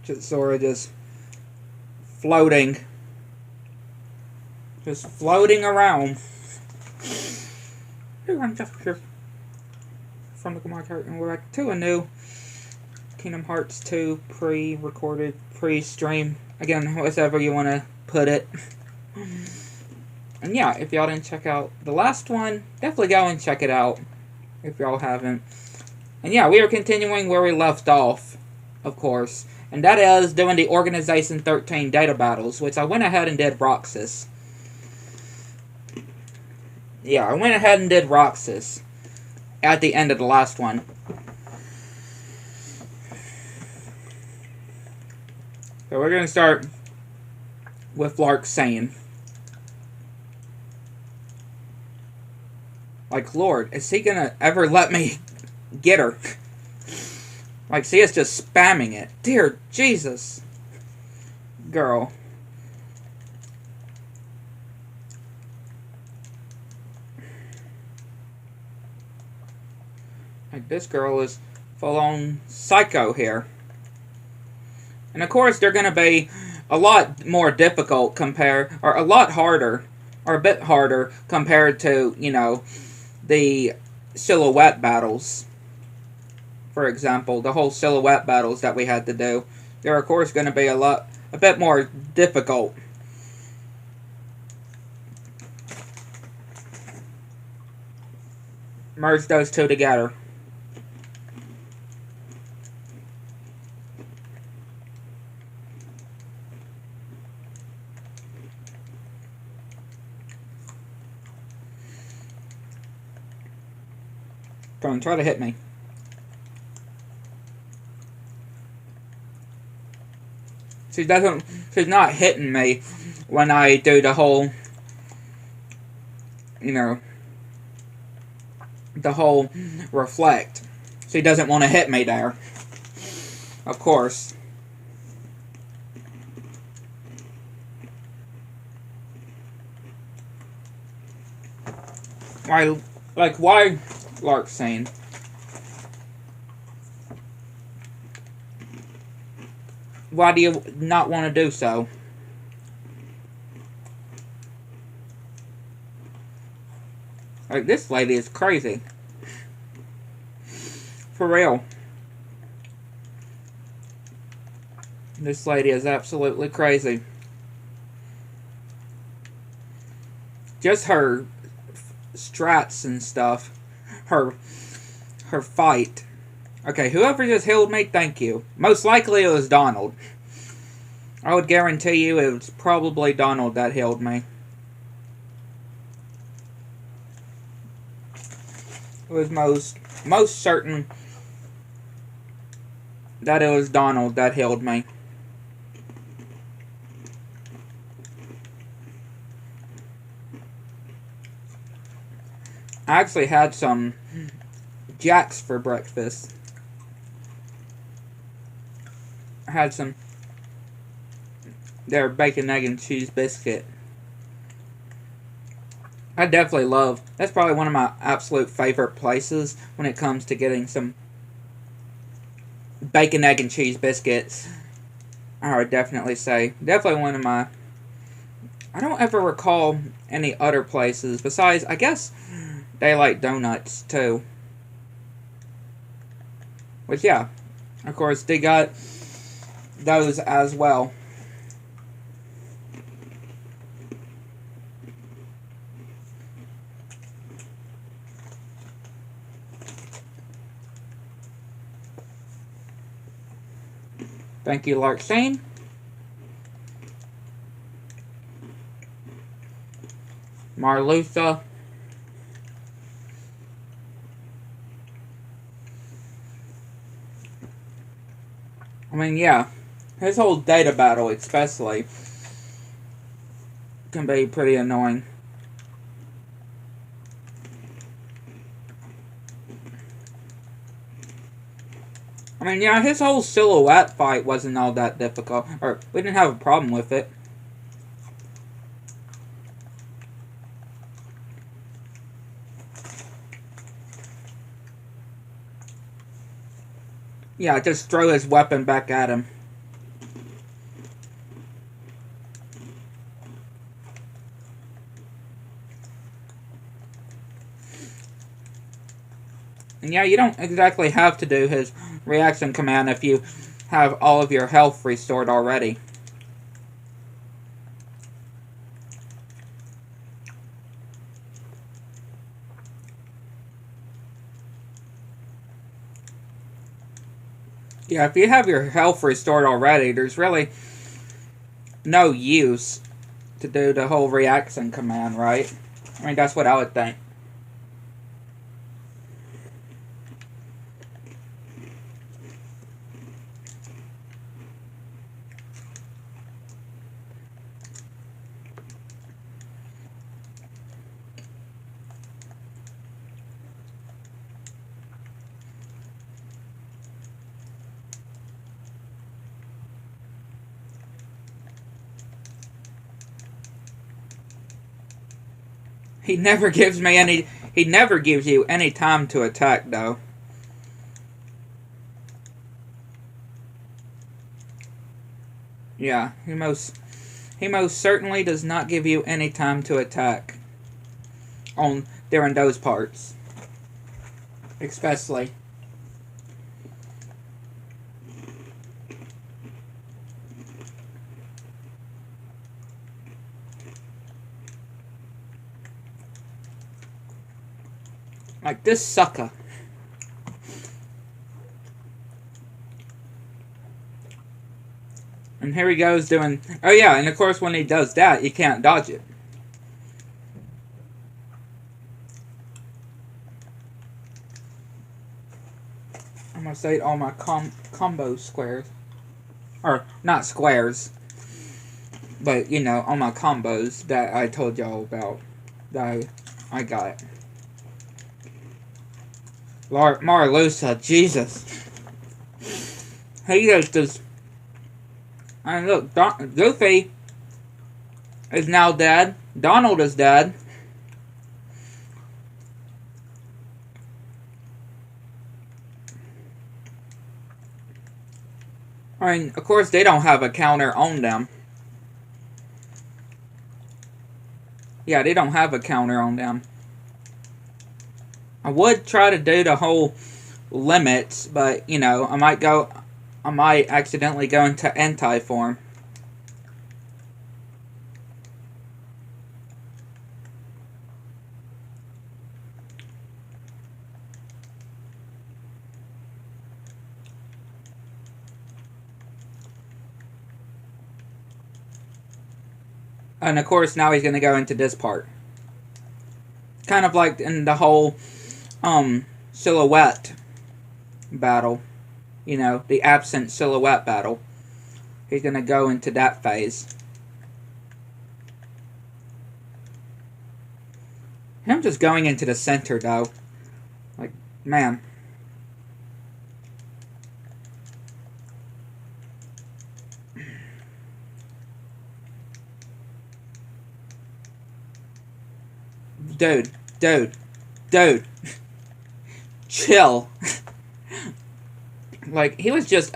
Just sort of just floating. Just floating around. I'm just here from the Command Cart, and we're back to a new Kingdom Hearts 2 pre-recorded, pre-stream. Again, whatever you want to put it. And yeah, if y'all didn't check out the last one, definitely go and check it out if y'all haven't. And yeah, we are continuing where we left off, of course. And that is doing the Organization 13 data battles, which I went ahead and did Roxas. Yeah, I went ahead and did Roxas at the end of the last one. So we're going to start with Larxene. Like, Lord, is he going to ever let me get her? Like, see, it's just spamming it. Dear Jesus. Girl. Like, this girl is full-on psycho here. And of course, they're going to be a lot more difficult or a lot harder, or a bit harder compared to, you know, the silhouette battles. For example, the whole silhouette battles that we had to do. They're of course going to be a bit more difficult. Merge those two together. Come on, try to hit me. She's not hitting me when I do the whole, you know, the whole reflect. She doesn't want to hit me there. Of course. Why Larxene? Why do you not want to do so? Like, this lady is crazy. For real. This lady is absolutely crazy. Just her strats and stuff. Her fight. Okay, whoever just healed me, thank you. Most likely it was Donald. I would guarantee you it was probably Donald that healed me. It was most certain that it was Donald that healed me. I actually had some Jacks for breakfast. I had some their bacon, egg, and cheese biscuit. I definitely love, that's probably one of my absolute favorite places when it comes to getting some bacon, egg, and cheese biscuits. I would definitely say, definitely one of my, I don't ever recall any other places besides, I guess, Daylight Donuts too. Which, yeah, of course, they got those as well. Thank you, Larxene. Marlutha. I mean, yeah. His whole data battle, especially, can be pretty annoying. I mean, yeah, his whole silhouette fight wasn't all that difficult. Or, we didn't have a problem with it. Yeah, just throw his weapon back at him. And yeah, you don't exactly have to do his reaction command if you have all of your health restored already. Yeah, if you have your health restored already, there's really no use to do the whole reaction command, right? I mean, that's what I would think. He never gives me any... He never gives you any time to attack, though. Yeah, he most certainly does not give you any time to attack during those parts. Especially. Like this sucker. And here he goes doing... Oh yeah, and of course when he does that, you can't dodge it. I'm gonna say all my combo squares. Or, not squares. But, you know, all my combos that I told y'all about. That I got. Marluxia, Jesus. He just... And look, Goofy is now dead. Donald is dead. I mean, of course, they don't have a counter on them. Yeah, they don't have a counter on them. I would try to do the whole limits, but, you know, I might accidentally go into anti-form. And of course, now he's going to go into this part. Kind of like in the whole silhouette battle. You know, the absent silhouette battle. He's going to go into that phase. Him just going into the center, though. Like, man. Dude. Chill. Like, he was just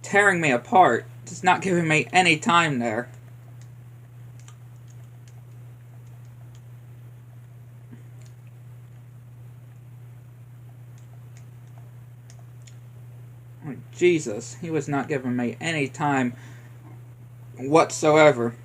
tearing me apart. Just not giving me any time there. Like, Jesus, he was not giving me any time whatsoever.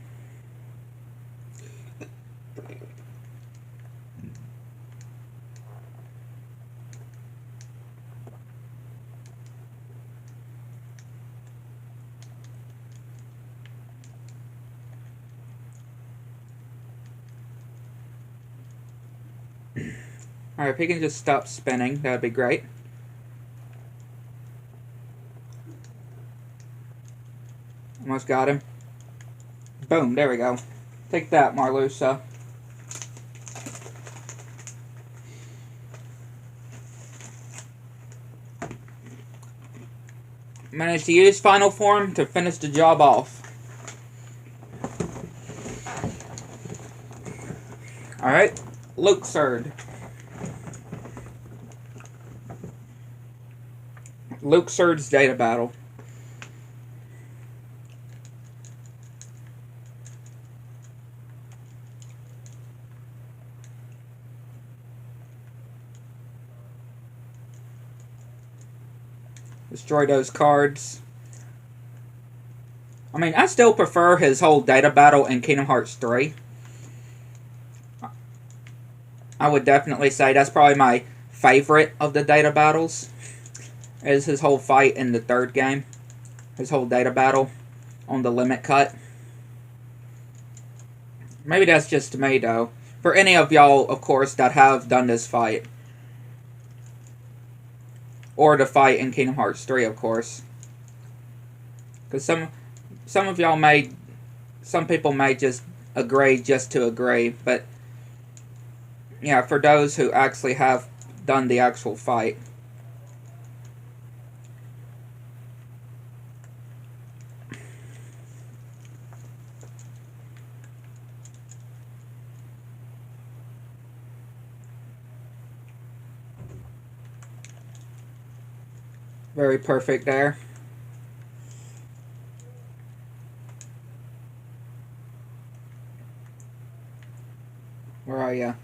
Alright, if he can just stop spinning, that would be great. Almost got him. Boom, there we go. Take that, Marluxia. Managed to use Final Form to finish the job off. Alright, Luxord. Luxord's data battle. Destroy those cards. I mean, I still prefer his whole data battle in Kingdom Hearts 3. I would definitely say that's probably my favorite of the data battles. Is his whole fight in the third game. His whole data battle on the limit cut. Maybe that's just me, though. For any of y'all, of course, that have done this fight. Or the fight in Kingdom Hearts 3, of course. Because some of y'all may... Some people may just agree just to agree. But, yeah, for those who actually have done the actual fight. Very perfect there. Where are ya?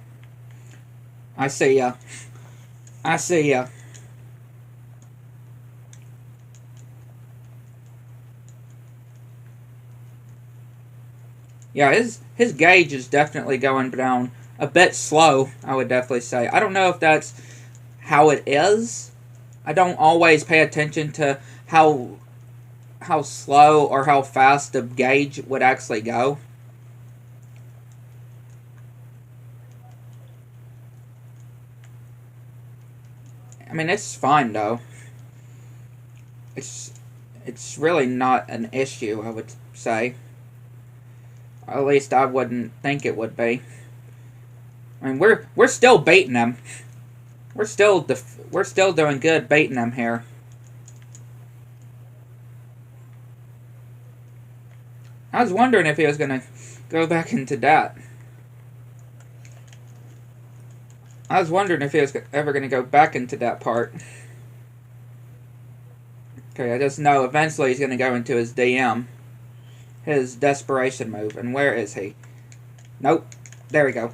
I see ya. I see ya. Yeah, his gauge is definitely going down a bit slow, I would definitely say. I don't know if that's how it is. I don't always pay attention to how slow or how fast the gauge would actually go. I mean, it's fine though. It's really not an issue, I would say. At least I wouldn't think it would be. I mean, we're still beating them. We're still doing good beating them here. I was wondering if he was gonna go back into that. I was wondering if he was ever gonna go back into that part. Okay, I just know eventually he's gonna go into his DM. His desperation move. And where is he? Nope. There we go.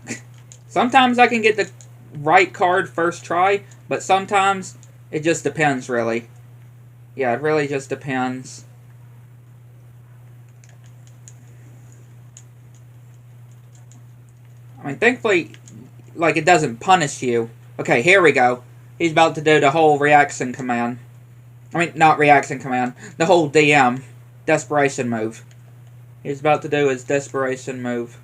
Sometimes I can get the right card first try, but sometimes it just depends, really. Yeah, it really just depends. I mean, thankfully, like, it doesn't punish you. Okay, here we go. He's about to do the whole reaction command. I mean, not reaction command. The whole DM. Desperation move. He's about to do his desperation move.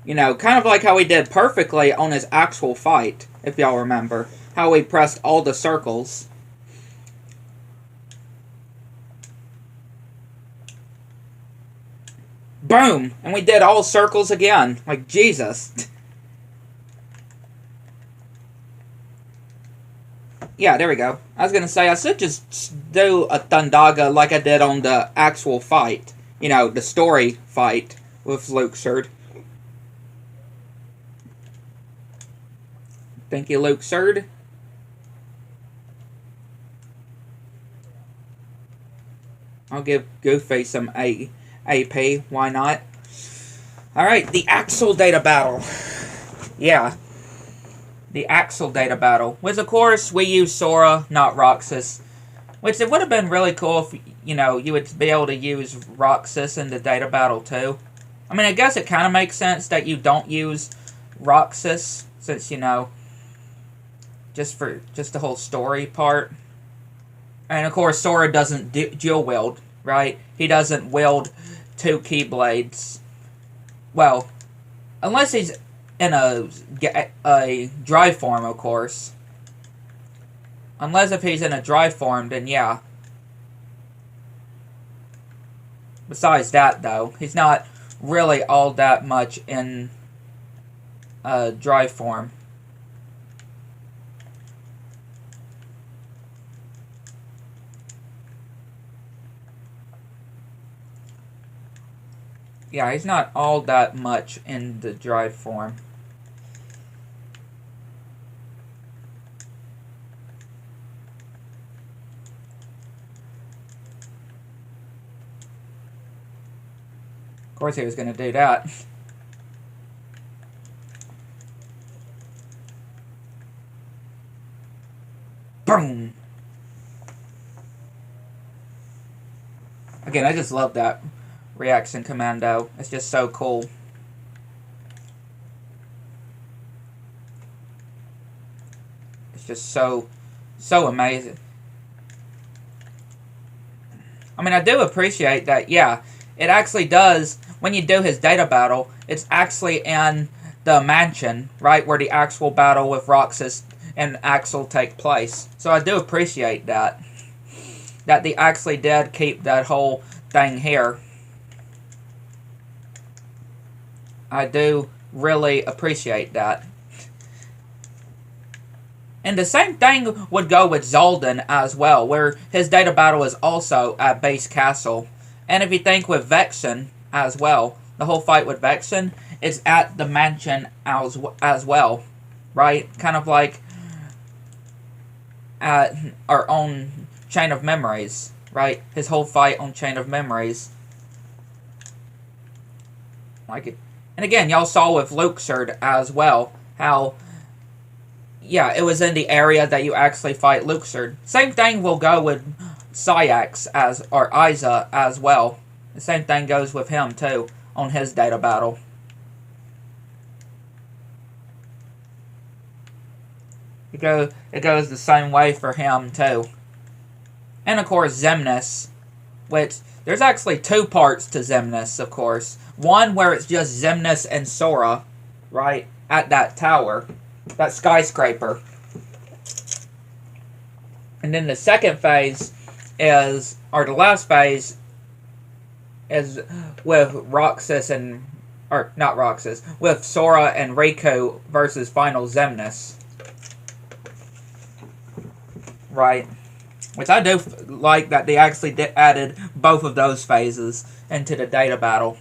You know, kind of like how he did perfectly on his actual fight, if y'all remember. How he pressed all the circles. Boom! And we did all circles again. Like, Jesus. Yeah, there we go. I was gonna say, I should just do a Thundaga like I did on the actual fight. You know, the story fight with Luxord. Thank you, Luxord. I'll give Goofy some AP. Why not? Alright, the Axel data battle. Yeah. The Axel data battle. Which, of course, we use Sora, not Roxas. Which, it would have been really cool if, you know, you would be able to use Roxas in the data battle, too. I mean, I guess it kind of makes sense that you don't use Roxas, since, you know, just the whole story part. And, of course, Sora doesn't dual wield, right? He doesn't wield 2 Keyblades. Well, unless he's in a dry form, of course. Unless if he's in a dry form, then yeah. Besides that, though, he's not really all that much in dry form. Yeah, he's not all that much in the dry form. Of course he was going to do that. Boom! Again, I just love that reaction commando. It's just so cool. It's just so amazing. I mean, I do appreciate that, yeah, it actually does, when you do his data battle, it's actually in the mansion, right, where the actual battle with Roxas and Axel take place. So I do appreciate that. That they actually did keep that whole thing here. I do really appreciate that. And the same thing would go with Xaldin as well, where his data battle is also at Base Castle. And if you think with Vexen as well, the whole fight with Vexen is at the mansion as well, right? Kind of like at our own Chain of Memories, right? His whole fight on Chain of Memories. Like it. And again, y'all saw with Luxord as well, how, yeah, it was in the area that you actually fight Luxord. Same thing will go with Saïx or Isa as well. The same thing goes with him too, on his data battle. It goes the same way for him too. And of course Xemnas, which there's actually two parts to Xemnas, of course. One where it's just Xemnas and Sora, right, at that tower, that skyscraper. And then the second phase is, or the last phase, is with Roxas and, or not Roxas, with Sora and Riku versus Final Xemnas. Right. Which I do like that they actually added both of those phases into the data battle.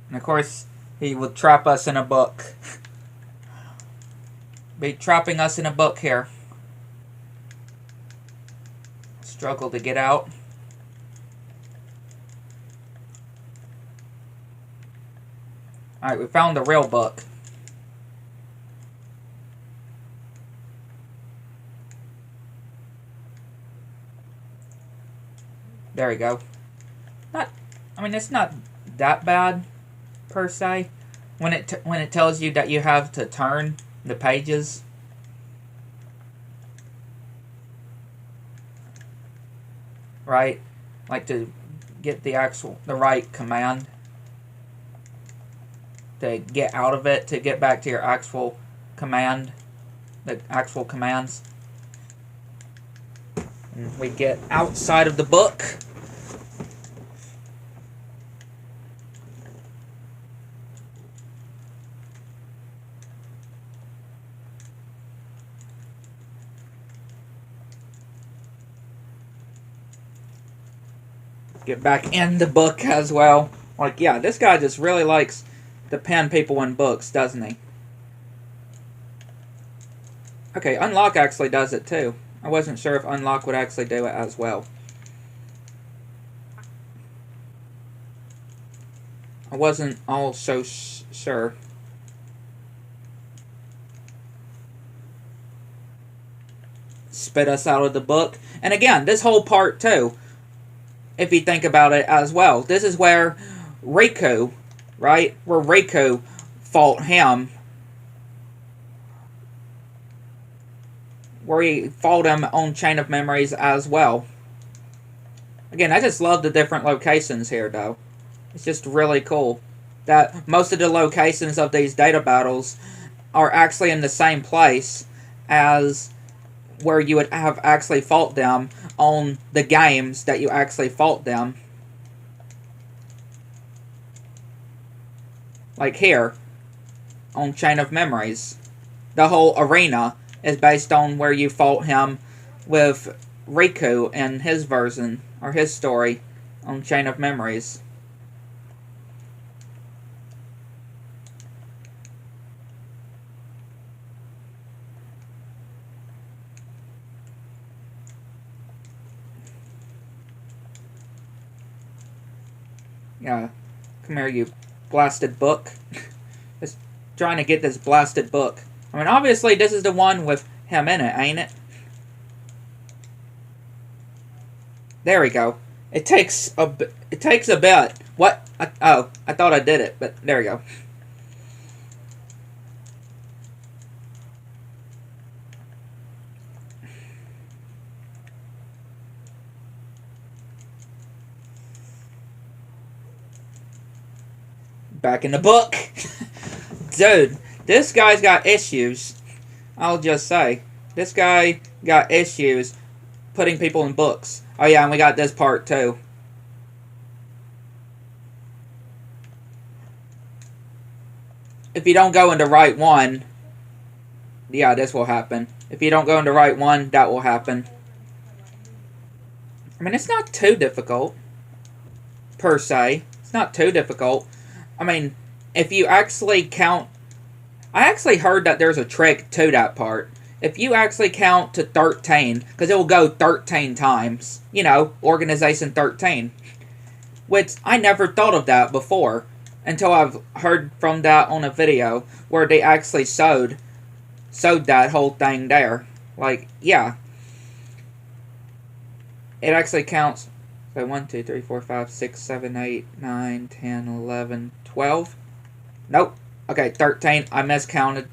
And of course, he will trap us in a book. Be trapping us in a book here. Struggle to get out. Alright, we found the real book. There we go. I mean, it's not that bad, per se. When it tells you that you have to turn the pages. Right? Like to get the right command. To get out of it, to get back to your actual command. The actual commands. And we get outside of the book. Get back in the book as well. Like, yeah, this guy just really likes to pen people in books, doesn't he? Okay, Unlock actually does it too. I wasn't sure if Unlock would actually do it as well. I wasn't all so sure. Spit us out of the book. And again, this whole part too, if you think about it as well, this is where Riku, right? Where Riku fought him. Where he fought him on Chain of Memories as well. Again, I just love the different locations here, though. It's just really cool that most of the locations of these data battles are actually in the same place as where you would have actually fought them on the games that you actually fought them. Like here, on Chain of Memories. The whole arena is based on where you fought him with Riku in his version, or his story, on Chain of Memories. Yeah, come here, you blasted book. Just trying to get this blasted book. I mean, obviously, this is the one with him in it, ain't it? There we go. It takes a bit. What? Oh, I thought I did it, but there we go. Back in the book. Dude, this guy's got issues. I'll just say. This guy got issues putting people in books. Oh yeah, and we got this part too. If you don't go into right one, yeah, this will happen. If you don't go into right one, that will happen. I mean, it's not too difficult, per se. It's not too difficult. I mean, if you actually count... I actually heard that there's a trick to that part. If you actually count to 13, because it will go 13 times. You know, Organization 13. Which, I never thought of that before. Until I've heard from that on a video where they actually sewed that whole thing there. Like, yeah. It actually counts. So 1, 2, 3, 4, 5, 6, 7, 8, 9, 10, 11, 12. Nope. Okay, 13. I miscounted.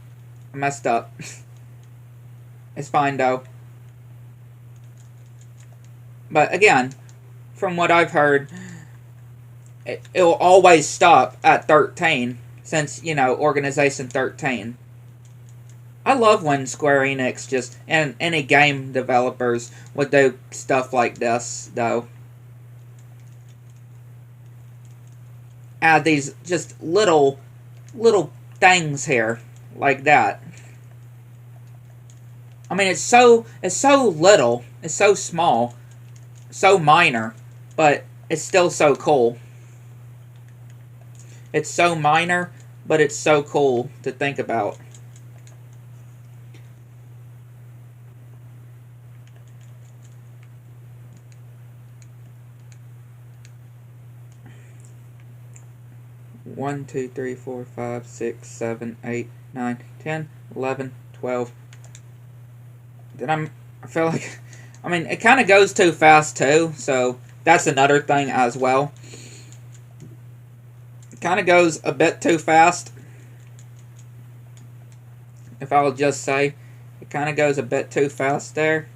I messed up. It's fine, though. But, again, from what I've heard, it'll always stop at 13. Since, you know, Organization 13. I love when Square Enix just, and any game developers would do stuff like this, though. Add these just little things here, like that. I mean, it's so little, it's so small, so minor, but it's still so cool. It's so minor, but it's so cool to think about. One, 2, 3, 4, 5, 6, 7, 8, 9, 10, 11, 12. Then I feel like, I mean, it kind of goes too fast too, so that's another thing as well. It kind of goes a bit too fast. If I will just say, it kind of goes a bit too fast there.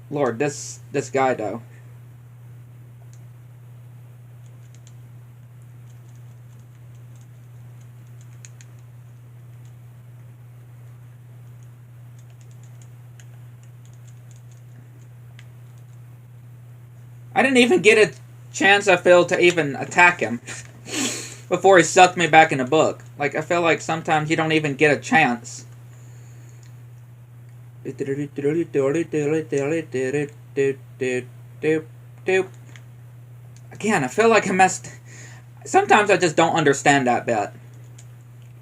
Lord, this guy though. I didn't even get a chance, I feel, to even attack him before he sucked me back in the book. Like, I feel like sometimes you don't even get a chance. Again, I feel like I messed... Sometimes I just don't understand that bit.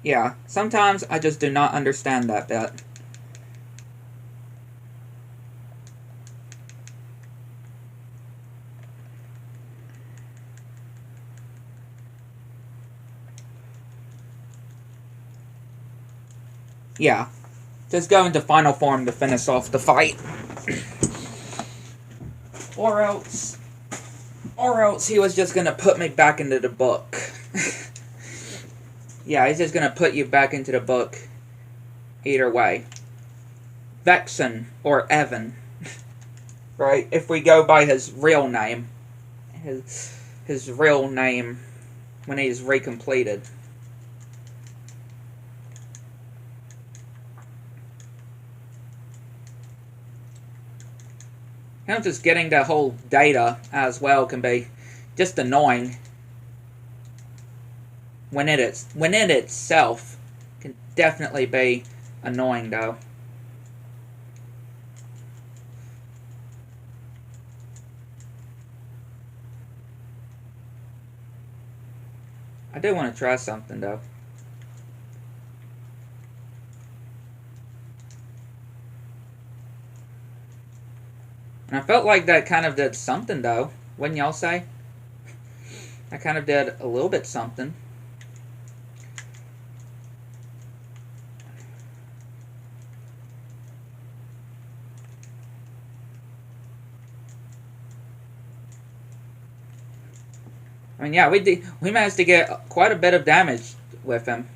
Yeah, sometimes I just do not understand that bit. Yeah. Just go into final form to finish off the fight. Or else he was just gonna put me back into the book. Yeah, he's just gonna put you back into the book. Either way. Vexen or Evan. Right? If we go by his real name. His real name when he's recompleted. You know, just getting the whole data as well can be just annoying. When it itself can definitely be annoying, though. I do want to try something, though. And I felt like that kind of did something, though, Wouldn't y'all say? I kind of did a little bit something. I mean, yeah, we managed to get quite a bit of damage with him.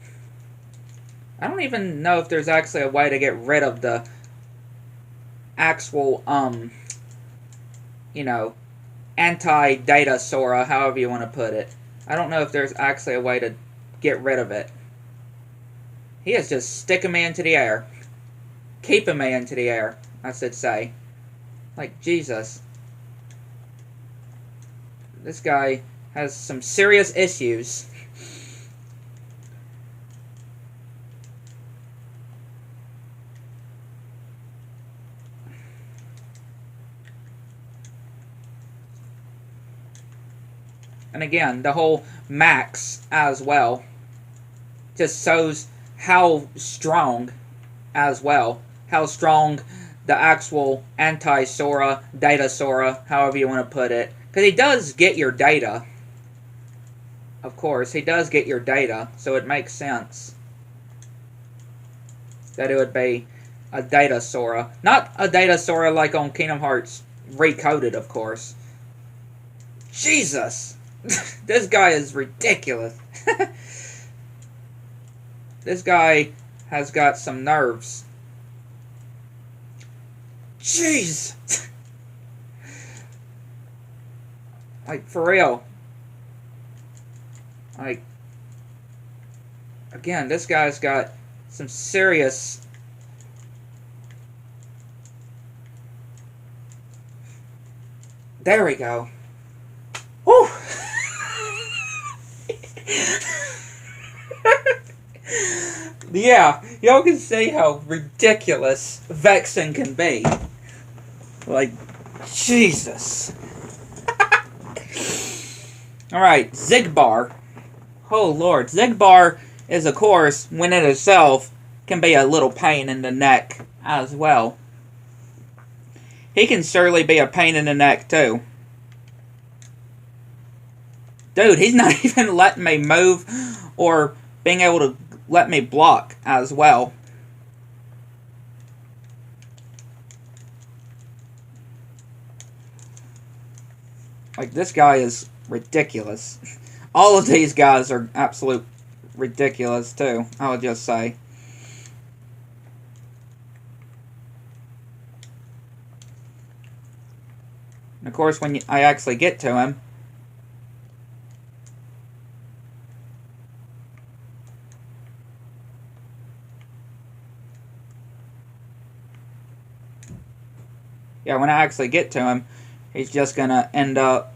I don't even know if there's actually a way to get rid of the actual, you know, anti-data Sora, however you want to put it. I don't know if there's actually a way to get rid of it. He is just sticking me into the air. Keeping me into the air, I should say. Like, Jesus. This guy has some serious issues. And again, the whole Max as well just shows how strong as well. How strong the actual anti-Sora, data Sora, however you want to put it. Because he does get your data. Of course, he does get your data, so it makes sense that it would be a data Sora. Not a data Sora like on Kingdom Hearts Recoded, of course. Jesus! This guy is ridiculous. This guy has got some nerves. Jeez! Like, for real. Like, again, this guy's got some serious... There we go. Whew! Yeah, y'all can see how ridiculous Vexen can be. Like, Jesus. Alright, Xigbar. Oh lord, Xigbar is, of course, when in itself, can be a little pain in the neck as well. He can surely be a pain in the neck too. Dude, he's not even letting me move or being able to let me block as well. Like, this guy is ridiculous. All of these guys are absolute ridiculous, too, I would just say. And of course, when I actually get to him, yeah, when I actually get to him, he's just gonna end up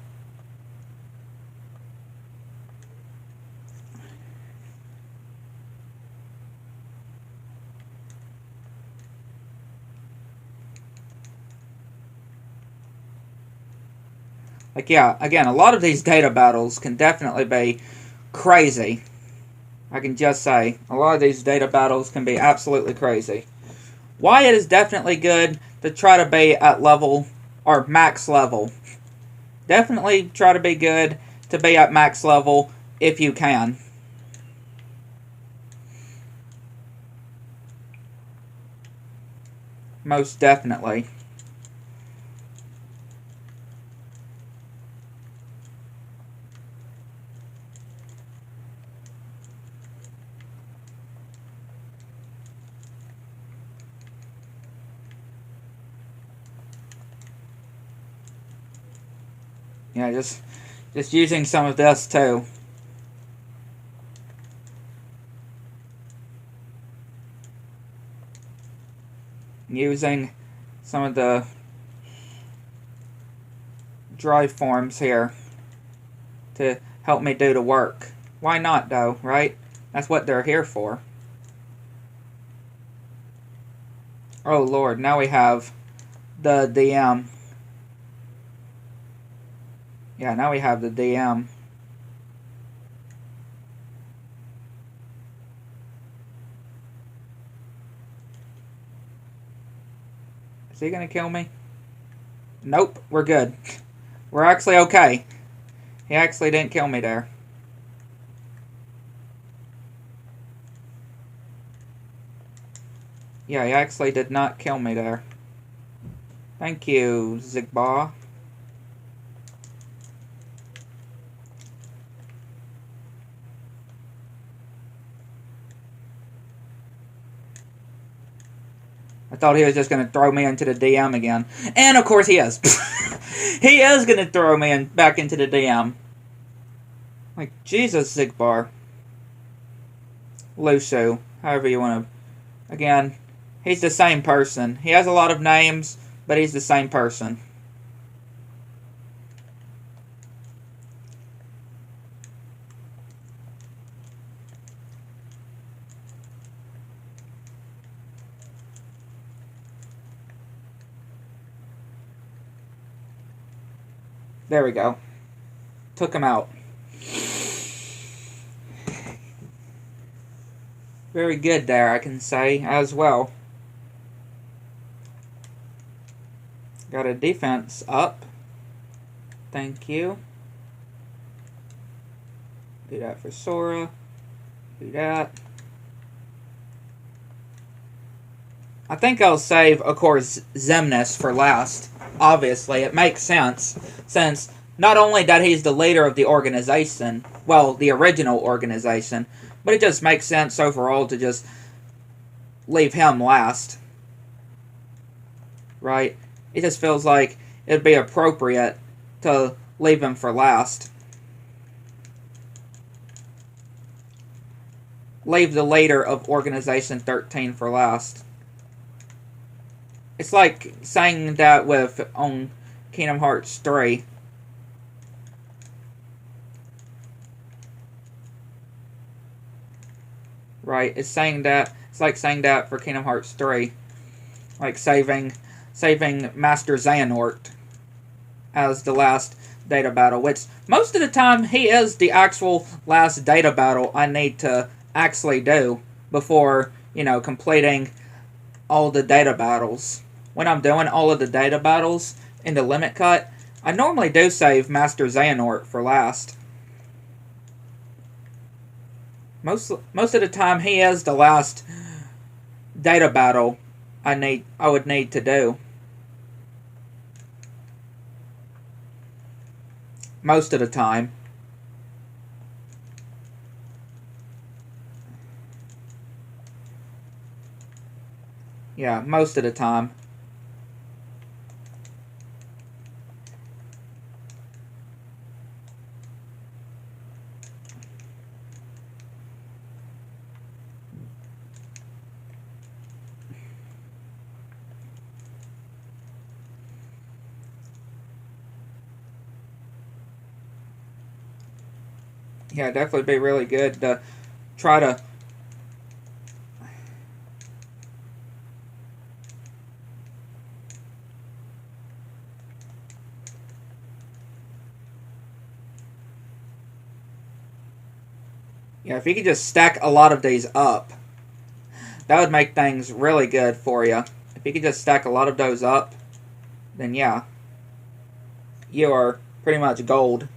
like, yeah, again, a lot of these data battles can definitely be crazy. I can just say, a lot of these data battles can be absolutely crazy. Why it is definitely good to try to be at level, or max level. Definitely try to be good to be at max level if you can. Most definitely. Yeah, just using some of this too. Using some of the drive forms here to help me do the work. Why not, though, right? That's what they're here for. Oh, Lord, now we have the DM. Yeah, now we have the DM. Is he gonna kill me? Nope, we're good. We're actually okay. He actually didn't kill me there. Yeah, he actually did not kill me there. Thank you, Zigbar. I thought he was just going to throw me into the DM again. And of course he is. He is going to throw me back into the DM. Like, Jesus, Zigbar. Lucio, however you want to... Again, he's the same person. He has a lot of names, but he's the same person. There we go. Took him out. Very good there, I can say, as well. Got a defense up. Thank you. Do that for Sora. Do that. I think I'll save, of course, Xemnas for last. Obviously, it makes sense, since not only that he's the leader of the organization, well, the original organization, but it just makes sense overall to just leave him last. Right? It just feels like it'd be appropriate to leave him for last. Leave the leader of Organization 13 for last. It's like saying that on Kingdom Hearts 3. Right, it's like saying that for Kingdom Hearts 3. Like saving Master Xehanort as the last data battle, which most of the time he is the actual last data battle I need to actually do before, completing all the data battles. When I'm doing all of the data battles in the limit cut, I normally do save Master Xehanort for last. Most of the time he is the last data battle I would need to do. Most of the time. Yeah, most of the time. Yeah, definitely be really good to try to... Yeah, if you could just stack a lot of these up, that would make things really good for you. If you could just stack a lot of those up, then yeah, you are pretty much gold.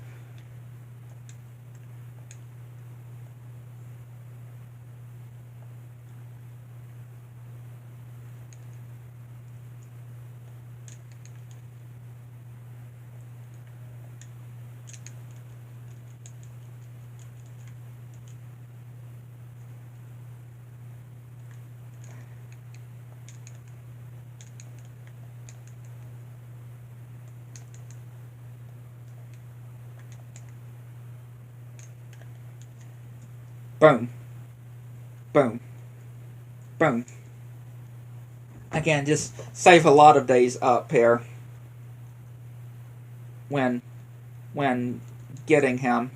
Boom. Boom. Boom. Again, just save a lot of these up here when getting him.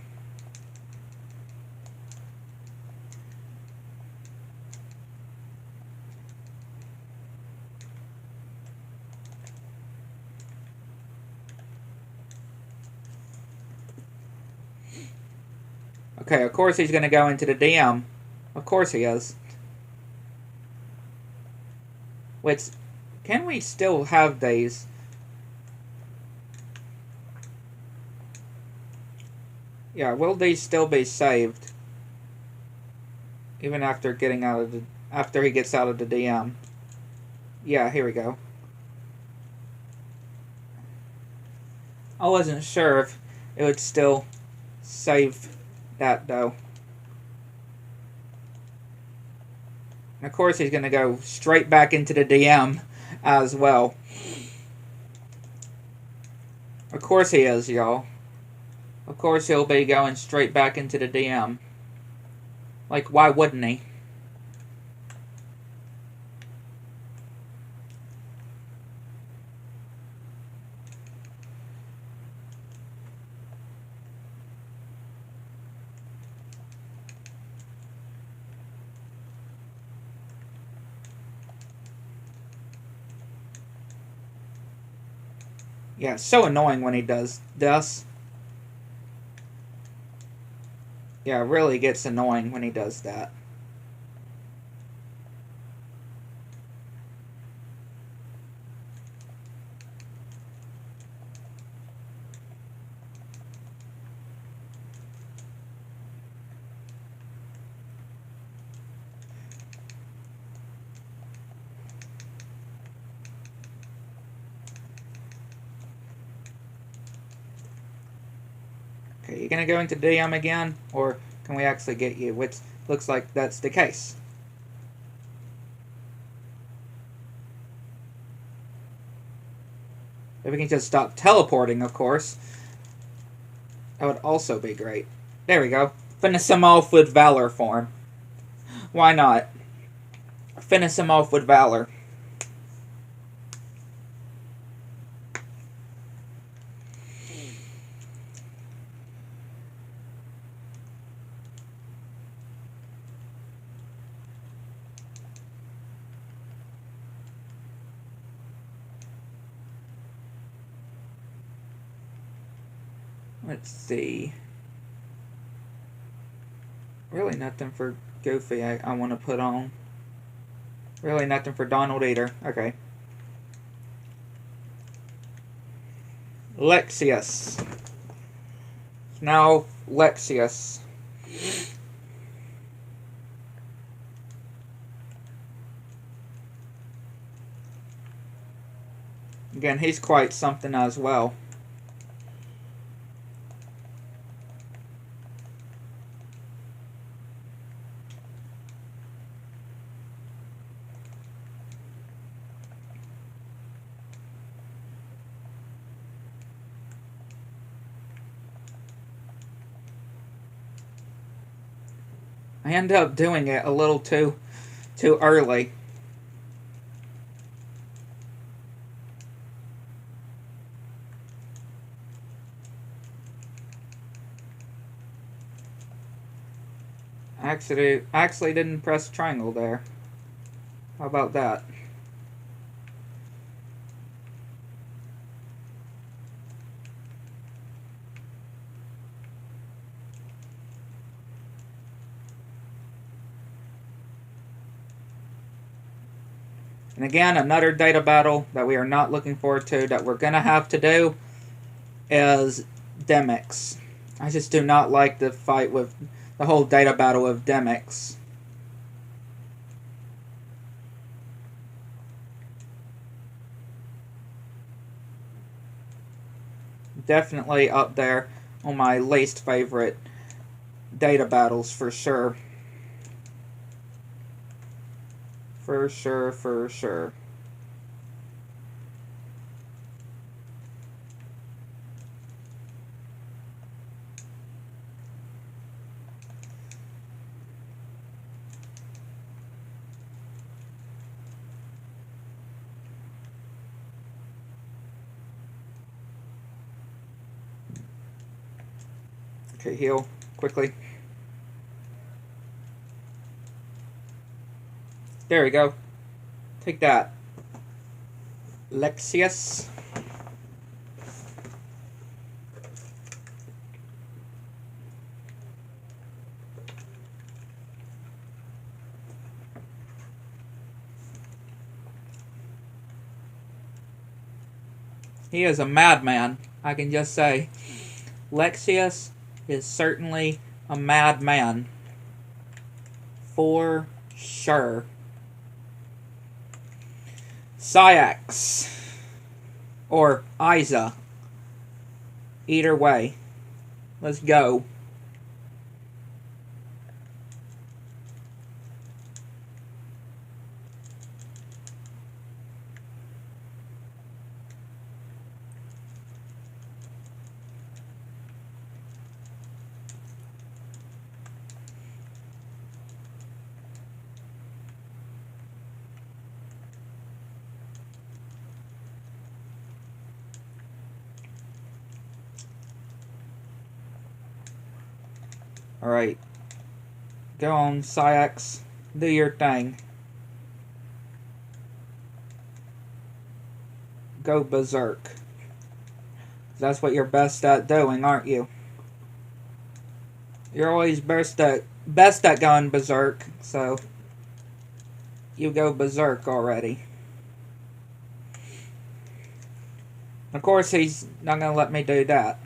Okay, of course he's going to go into the DM. Of course he is. Which, can we still have these? Yeah, will these still be saved? Even after getting out of the... After he gets out of the DM. Yeah, here we go. I wasn't sure if it would still save that, though. And of course he's going to go straight back into the DM as well. Of course he is, y'all. Of course he'll be going straight back into the DM. Like, why wouldn't he? Yeah, it's so annoying when he does this. Yeah, it really gets annoying when he does that. Okay, you gonna go into DM again? Or can we actually get you? Which looks like that's the case. If we can just stop teleporting, of course. That would also be great. There we go. Finish him off with Valor form. Why not? Finish him off with Valor. Let's see. Really nothing for Goofy I want to put on. Really nothing for Donald either. Okay. Lexaeus. Now, Lexaeus. Again, he's quite something as well. I end up doing it a little too early. Actually didn't press triangle there. How about that? And again, another data battle that we are not looking forward to, that we're going to have to do, is Demyx. I just do not like the fight with the whole data battle with Demyx. Definitely up there on my least favorite data battles for sure. For sure, for sure. Okay, heal quickly. There we go. Take that. Lexaeus. He is a madman, I can just say. Lexaeus is certainly a madman. For sure. Saïx. Or Isa. Either way. Let's go. Alright. Go on, Saïx. Do your thing. Go berserk. That's what you're best at doing, aren't you? You're always best at going berserk, so you go berserk already. Of course, he's not going to let me do that.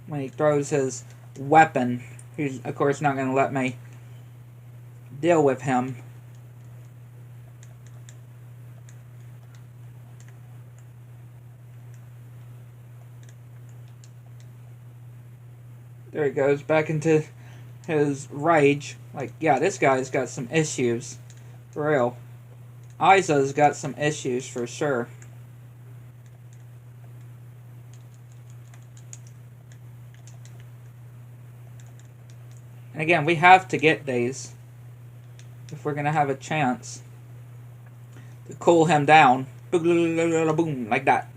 When he throws his weapon, he's of course not going to let me deal with him. There he goes, back into his rage. Like, yeah, this guy's got some issues. For real. Isa's got some issues for sure. And again, we have to get these if we're going to have a chance to cool him down. Boom, like that.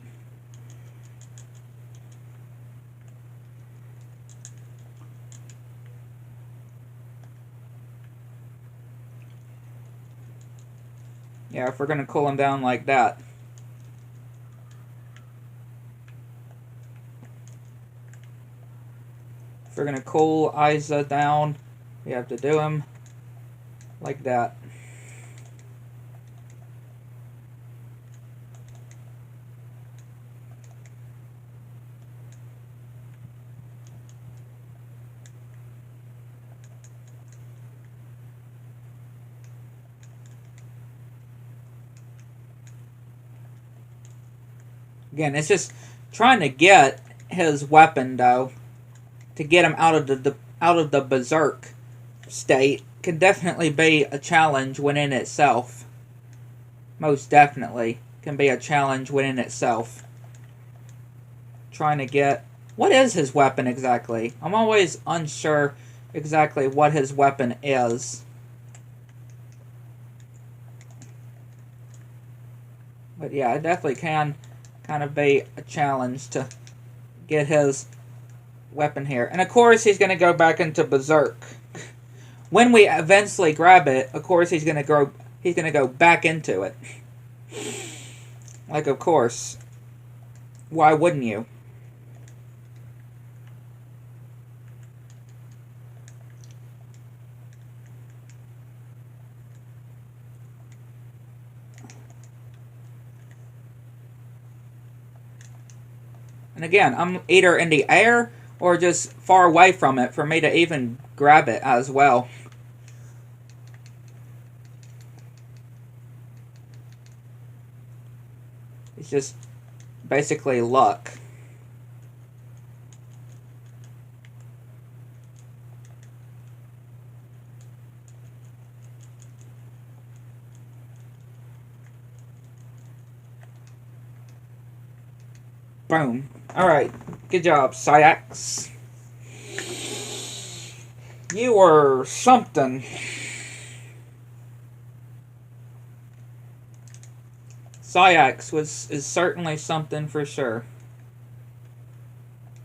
Yeah, if we're going to cool him down like that. If we're going to cool Isa down, we have to do him like that. Again, it's just trying to get his weapon, though, to get him out of the berserk state can definitely be a challenge within itself. Most definitely can be a challenge within itself. Trying to get... What is his weapon exactly? I'm always unsure exactly what his weapon is. But yeah, it definitely can kind of be a challenge to get his weapon here. And of course he's going to go back into berserk. When we eventually grab it, of course he's going to go back into it. Like, of course. Why wouldn't you? And again, I'm either in the air or just far away from it for me to even grab it as well. It's just basically luck. Boom. Alright. Good job, Saïx. You were something. Saïx is certainly something for sure.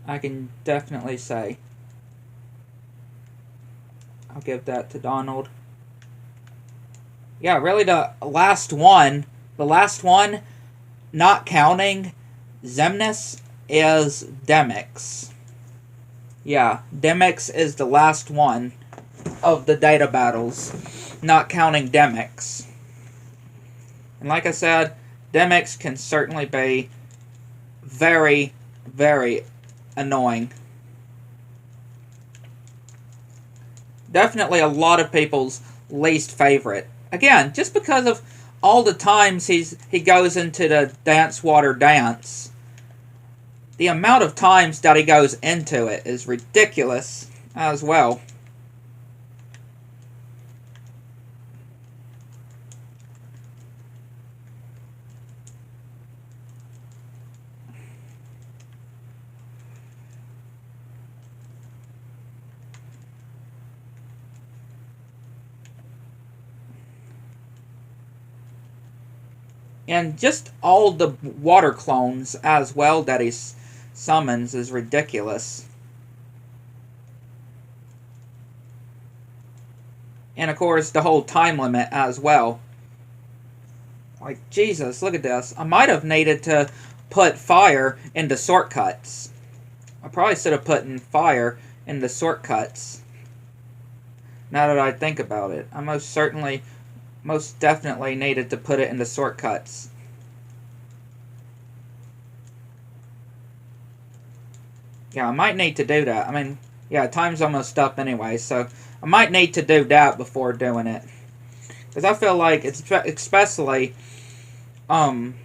I can definitely say. I'll give that to Donald. Yeah, really the last one, not counting Xemnas, is Demyx. Yeah, Demyx is the last one of the data battles, not counting Demyx. And like I said, Demyx can certainly be very, very annoying. Definitely a lot of people's least favorite. Again, just because of all the times he goes into the dance water dance. The amount of times that he goes into it is ridiculous as well. And just all the water clones as well that he summons is ridiculous. And of course, the whole time limit as well. Like, Jesus, look at this. I might have needed to put fire into shortcuts. I probably should have put in fire into shortcuts. Now that I think about it. I most definitely needed to put it into shortcuts. Yeah, I might need to do that. I mean, yeah, time's almost up anyway, so I might need to do that before doing it. Because I feel like, it's especially, doing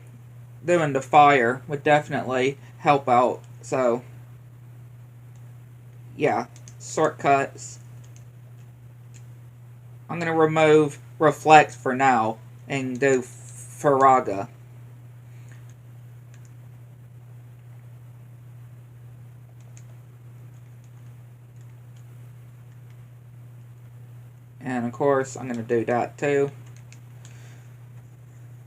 the fire would definitely help out. So, yeah, shortcuts. I'm going to remove Reflect for now and do Firaga. And of course, I'm going to do that too.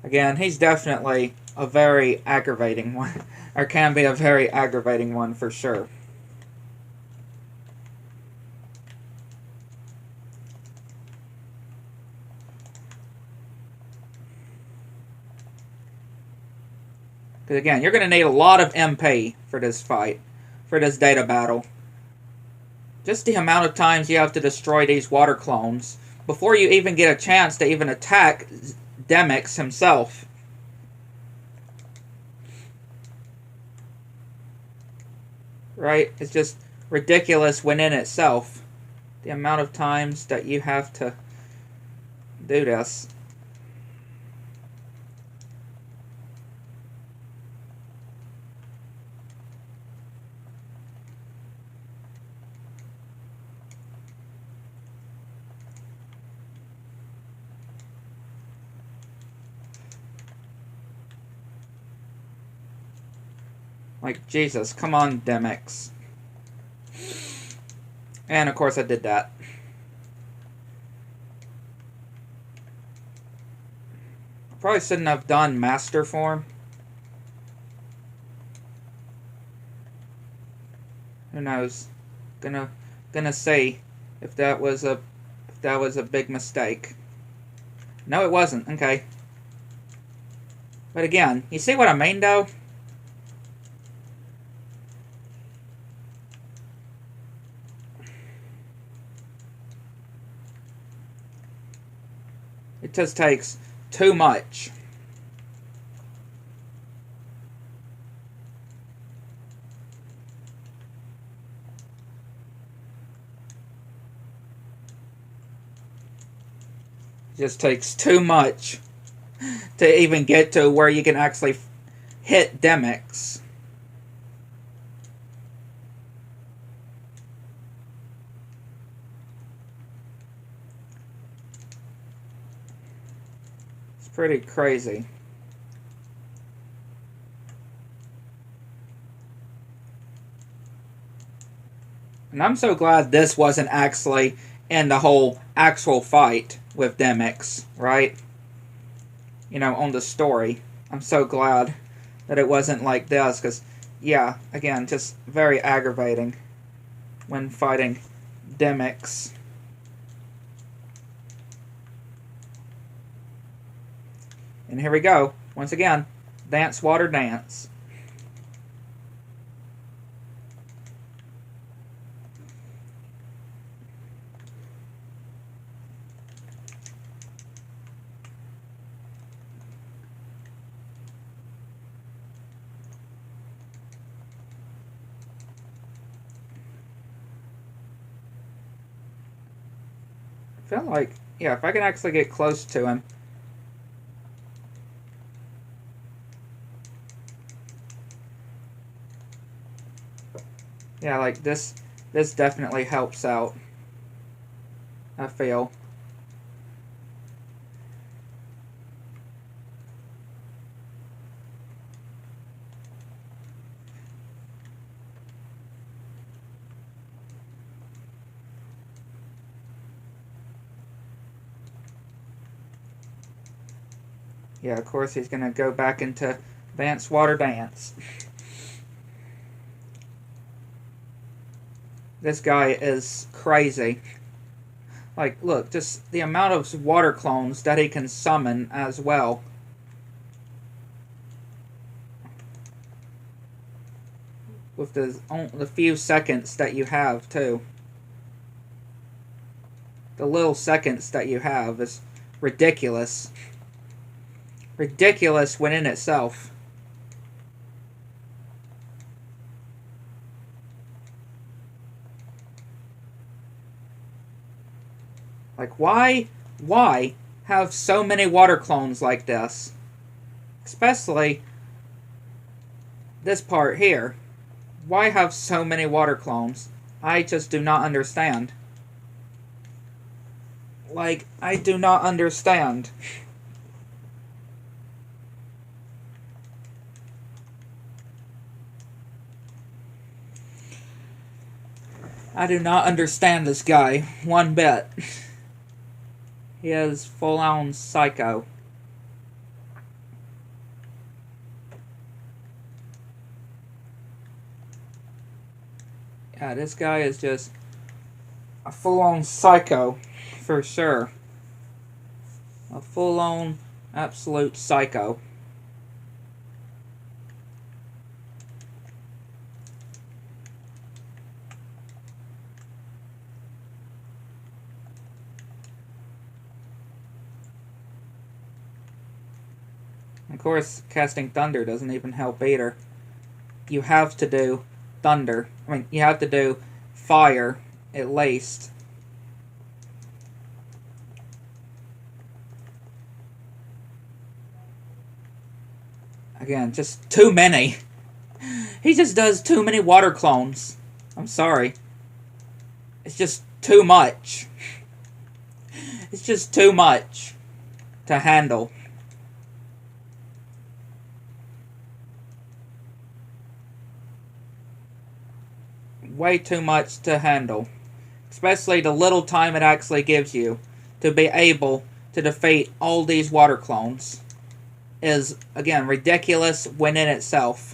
Again, he's definitely a very aggravating one. Or can be a very aggravating one for sure. Because again, you're going to need a lot of MP for this fight. For this data battle. Just the amount of times you have to destroy these water clones before you even get a chance to even attack Demyx himself. Right? It's just ridiculous within itself. The amount of times that you have to do this. Like, Jesus, come on, Demyx. And, of course, I did that. Probably shouldn't have done Master Form. Who knows? Gonna see if that was a big mistake. No, it wasn't. Okay. But again, you see what I mean, though? It just takes too much. It just takes too much to even get to where you can actually hit Demyx. Pretty crazy. And I'm so glad this wasn't actually in the whole actual fight with Demyx, right? You know, on the story. I'm so glad that it wasn't like this, because, yeah, again, just very aggravating when fighting Demyx. And here we go. Once again, Dance Water Dance. feel like, yeah, if I can actually get close to him. Yeah, like this definitely helps out, I feel. Yeah, of course he's going to go back into Dance Water Dance. This guy is crazy. Like, look, just the amount of water clones that he can summon as well. With the few seconds that you have, too. The little seconds that you have is ridiculous. Ridiculous within itself. Like, why have so many water clones like this? Especially this part here. Why have so many water clones? I just do not understand. Like, I do not understand. I do not understand this guy one bit. He is full-on psycho. Yeah, this guy is just a full-on psycho, for sure. A full-on, absolute psycho. Of course, casting Thunder doesn't even help either. You have to do Thunder. I mean, you have to do Fire, at least. Again, just too many. He just does too many water clones. I'm sorry. It's just too much. It's just too much to handle. Way too much to handle. Especially the little time it actually gives you to be able to defeat all these water clones is, again, ridiculous within itself.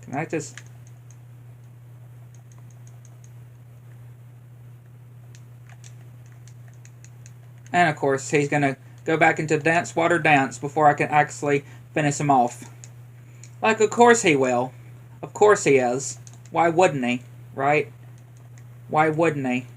Can I just... And of course, he's gonna go back into Dance Water Dance before I can actually finish him off. Like, of course he will. Of course he is. Why wouldn't he? Right? Why wouldn't he?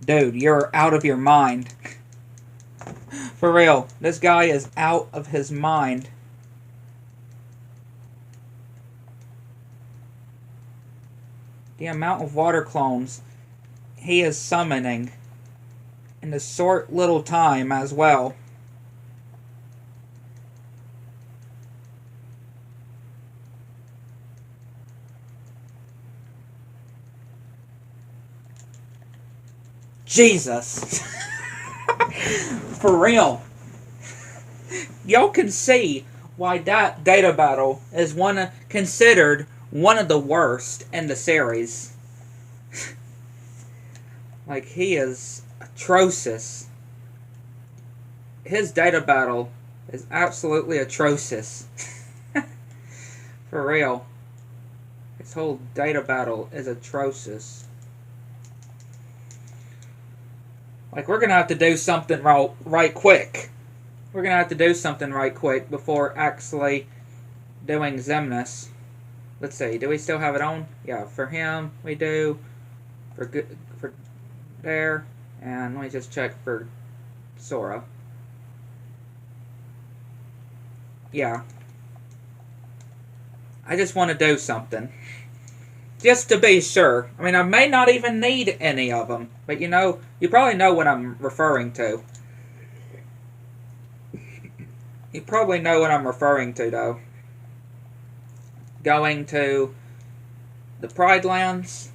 Dude, you're out of your mind. For real, this guy is out of his mind. The amount of water clones he is summoning in a short little time as well. Jesus. For real. Y'all can see why that data battle is considered one of the worst in the series. Like, he is atrocious. His data battle is absolutely atrocious. For real. His whole data battle is atrocious. Like, we're gonna have to do something right quick. We're gonna have to do something right quick before actually doing Xemnas. Let's see, do we still have it on? Yeah, for him, we do. For there. And let me just check for Sora. Yeah. I just want to do something. Just to be sure. I mean, I may not even need any of them. But you probably know what I'm referring to. You probably know what I'm referring to, though. Going to the Pride Lands.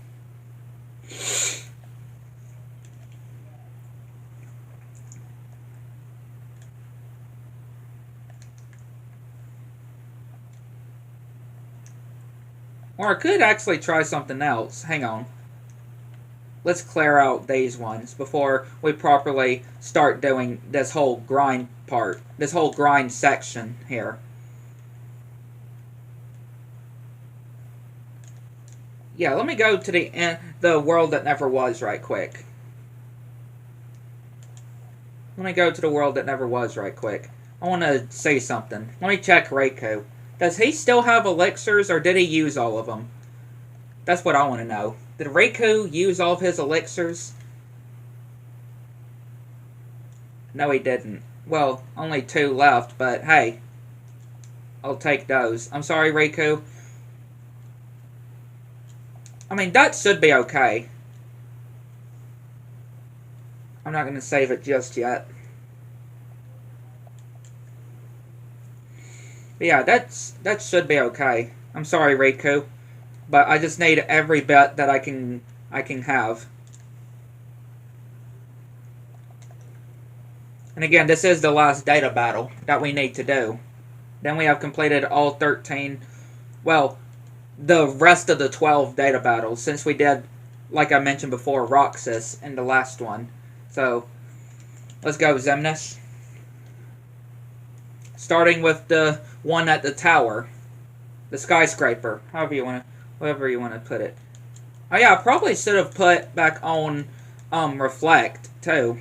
Or I could actually try something else. Hang on. Let's clear out these ones before we properly start doing this whole grind part. This whole grind section here. Yeah, let me go to the world that never was right quick. Let me go to the world that never was right quick. I want to say something. Let me check Riku. Does he still have elixirs, or did he use all of them? That's what I want to know. Did Riku use all of his elixirs? No, he didn't. Well, only 2 left, but hey. I'll take those. I'm sorry, Riku. I mean, that should be okay. I'm not going to save it just yet. But yeah, that should be okay. I'm sorry, Riku. But I just need every bit that I can have. And again, this is the last data battle that we need to do. Then we have completed all 13, well, the rest of the 12 data battles, since we did, like I mentioned before, Roxas in the last one. So, let's go, Xemnas. Starting with the one at the tower. The skyscraper. Whatever you want to put it. Oh yeah, I probably should have put back on Reflect, too.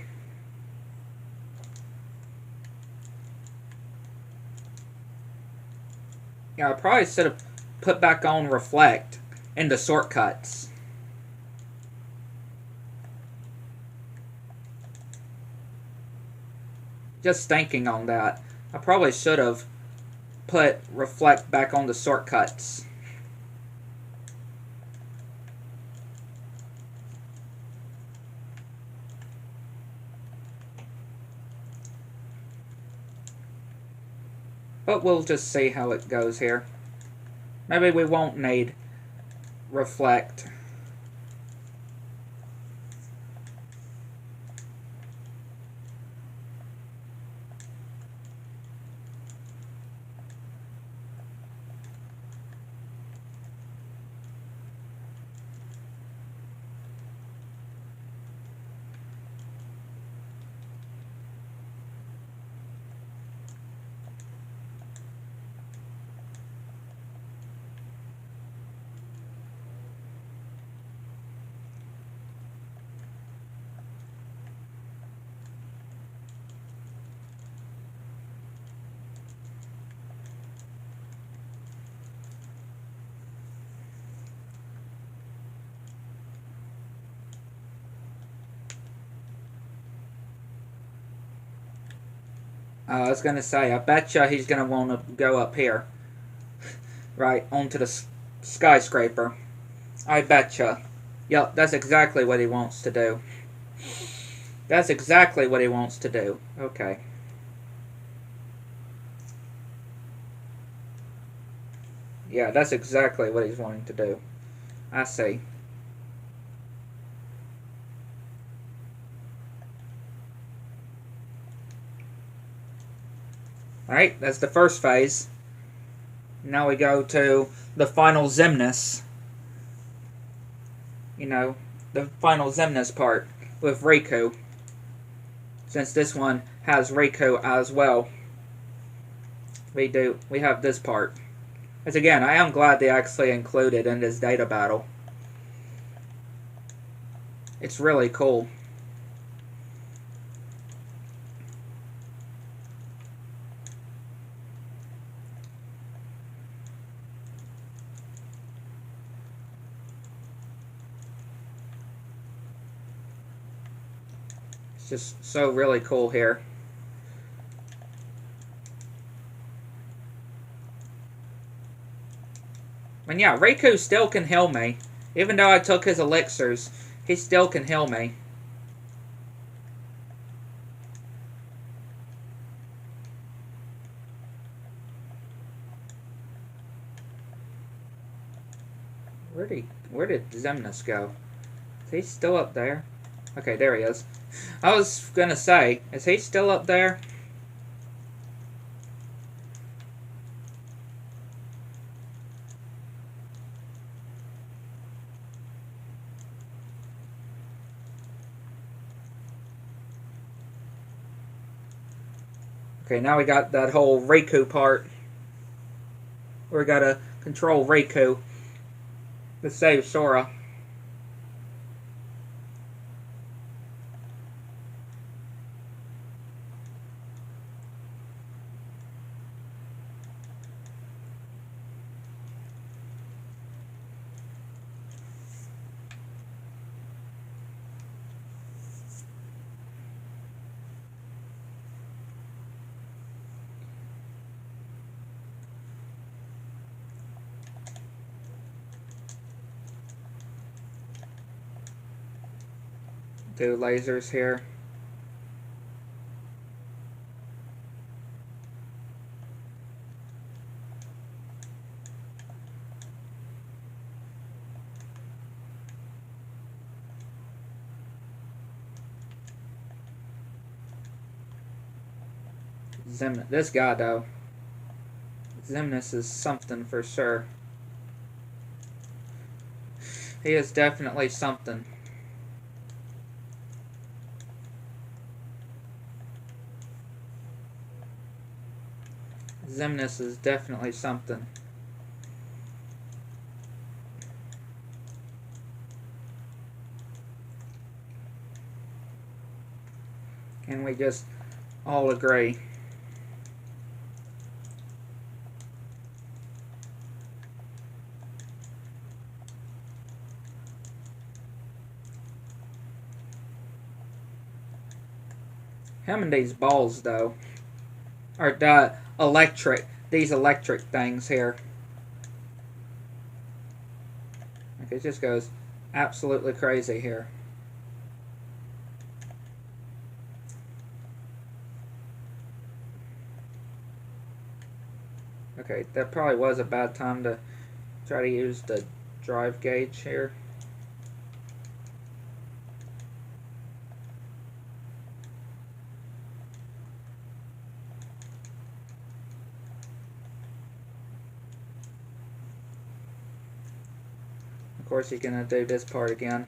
Yeah, I probably should have put back on Reflect in the shortcuts. Just thinking on that. I probably should have put Reflect back on the shortcuts. But we'll just see how it goes here. Maybe we won't need Reflect. I was going to say, I betcha he's going to want to go up here. Right, onto the skyscraper. I betcha. Yep, that's exactly what he wants to do. That's exactly what he wants to do. Okay. Yeah, that's exactly what he's wanting to do. I see. Alright, that's the first phase. Now we go to the final Xemnas. You know, the final Xemnas part with Riku. Since this one has Riku as well. We have this part. As again, I am glad they actually included in this data battle. It's really cool. It's just so really cool here. And yeah, Riku still can heal me. Even though I took his elixirs, he still can heal me. Where did Xemnas go? Is he still up there? Okay, there he is. I was gonna say, is he still up there? Okay, now we got that whole Riku part. We gotta control Riku to save Sora. Do lasers here. This guy though, Xemnas is something for sure. He is definitely something. Xemnas is definitely something. Can we just all agree? Him and these balls though, or these electric things here. Like it just goes absolutely crazy here. Okay, that probably was a bad time to try to use the drive gauge here. Of course, he's gonna do this part again.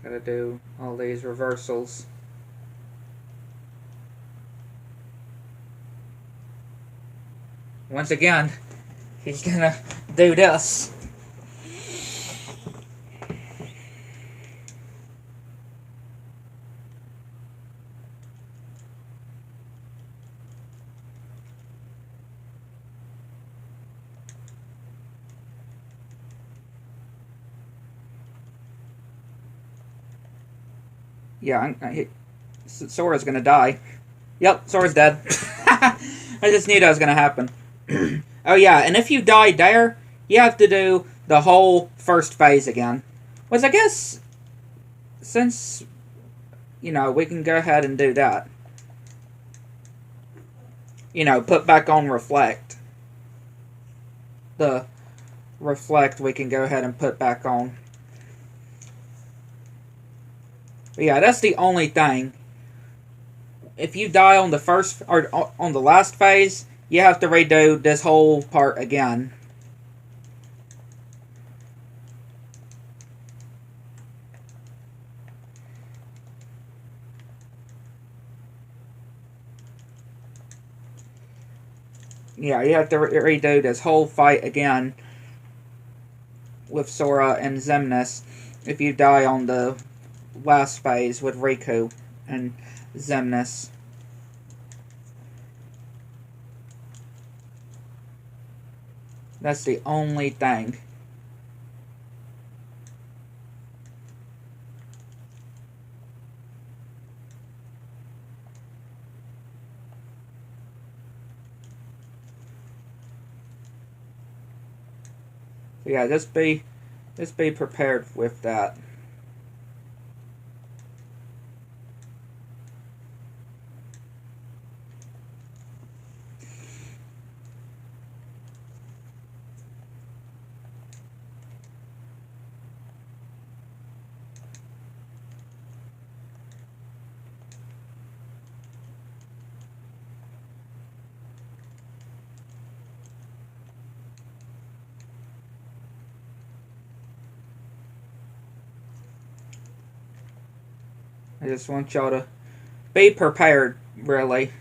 Gotta do all these reversals. Once again, he's gonna do this. Yeah, Sora's gonna die. Yep, Sora's dead. I just knew that was gonna happen. Oh yeah, and if you die there, you have to do the whole first phase again. Which I guess, since, you know, we can go ahead and do that. You know, put back on Reflect. The Reflect we can go ahead and put back on. But yeah, that's the only thing. If you die on the first or on the last phase, you have to redo this whole part again. Yeah, you have to redo this whole fight again with Sora and Xemnas if you die on the last phase with Riku and Xemnas. That's the only thing. So yeah, just be prepared with that. I just want y'all to be prepared, really.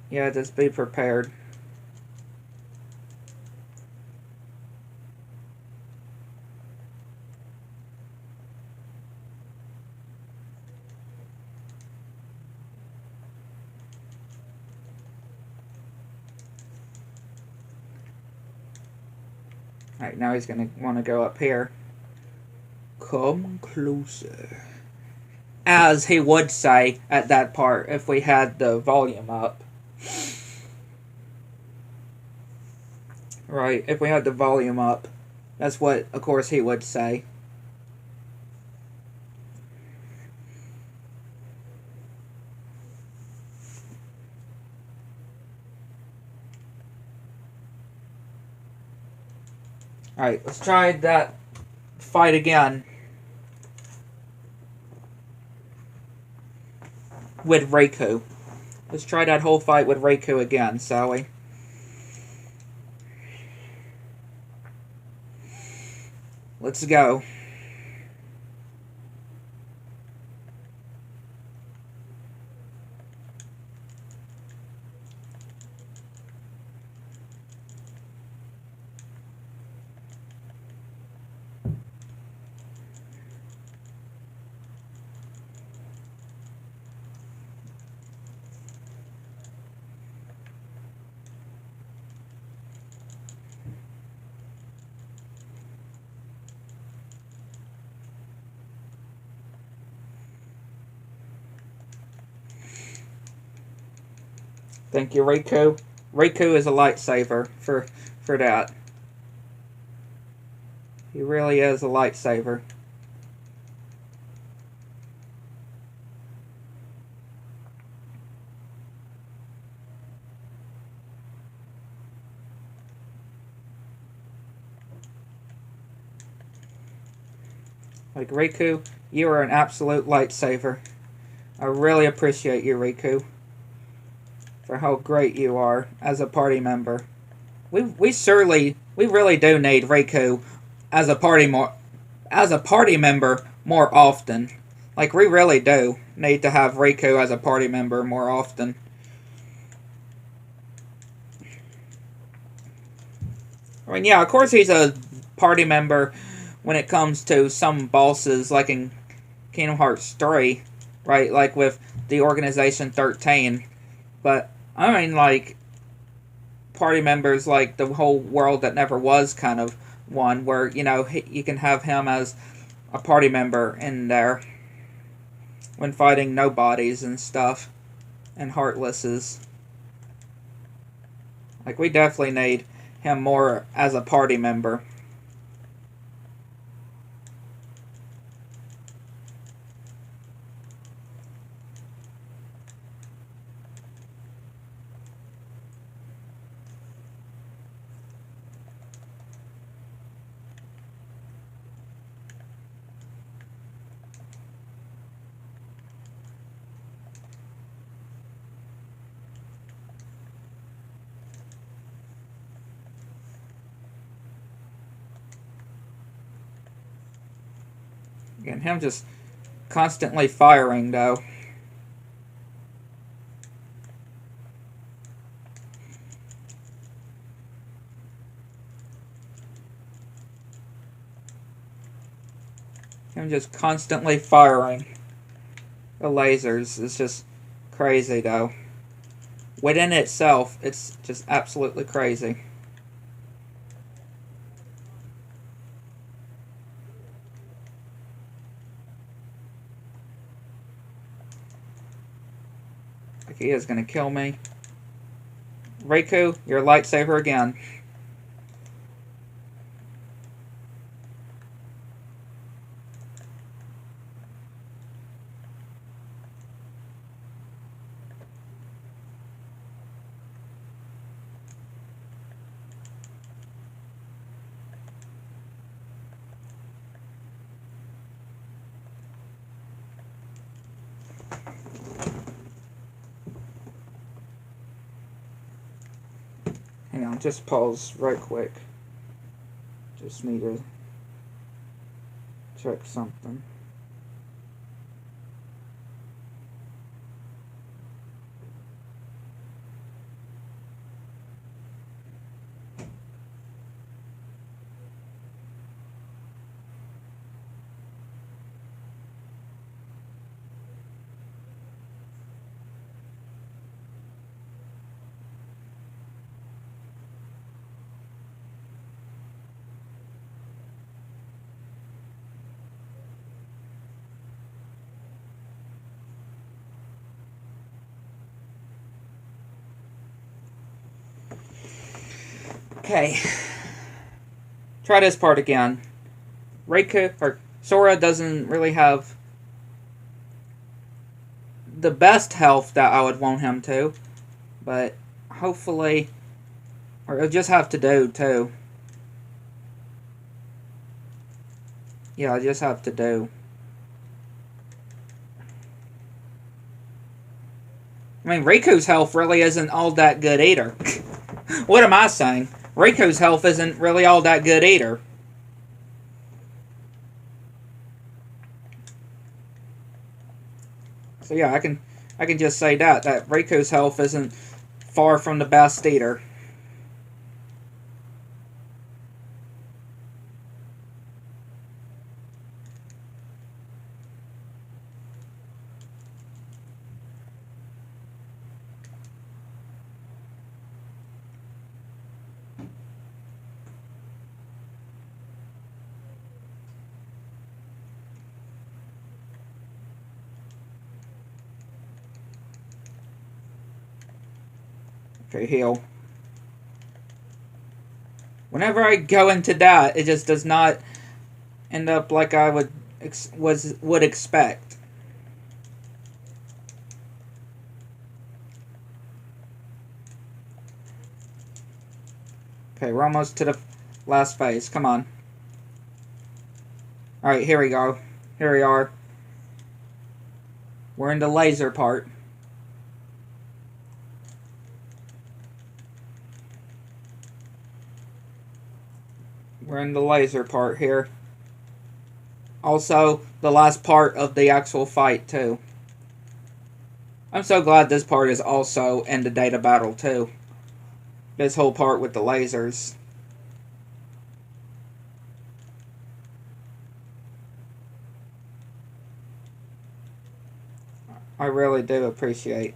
Yeah, just be prepared. Alright, now he's going to want to go up here. Come closer. As he would say at that part if we had the volume up. Right, if we had the volume up. That's what, of course, he would say. Alright, let's try that fight again. With Riku. Let's try that whole fight with Riku again, shall we? Let's go. Thank you, Riku. Riku is a lightsaver for that. He really is a lightsaver. Like, Riku, you are an absolute lightsaver. I really appreciate you, Riku, for how great you are as a party member. We really do need Riku as a party member more often. Like, we really do need to have Riku as a party member more often. I mean, yeah, of course he's a party member when it comes to some bosses, like in Kingdom Hearts 3, right? Like with the Organization 13. But, I mean, like, party members like the whole World That Never Was kind of one, where, you know, you can have him as a party member in there when fighting nobodies and stuff, and heartlesses. Like, we definitely need him more as a party member. Again, him just constantly firing, though. Him just constantly firing the lasers is just crazy, though. Within itself, it's just absolutely crazy. Like he is gonna kill me. Riku, your lightsaber again. Hang on, just pause right quick. Just need to check something. Okay. Try this part again. Riku, or Sora doesn't really have the best health that I would want him to, but hopefully, or he'll just have to do too. Yeah, I just have to do. I mean, Riku's health really isn't all that good either. What am I saying? Riku's health isn't really all that good either. So yeah, I can just say that Riku's health isn't far from the best either. Okay, heal. Whenever I go into that, it just does not end up like I would expect. Okay, we're almost to the last phase. Come on. Alright, here we go. Here we are. We're in the laser part. We're in the laser part here. Also, the last part of the actual fight, too. I'm so glad this part is also in the data battle, too. This whole part with the lasers. I really do appreciate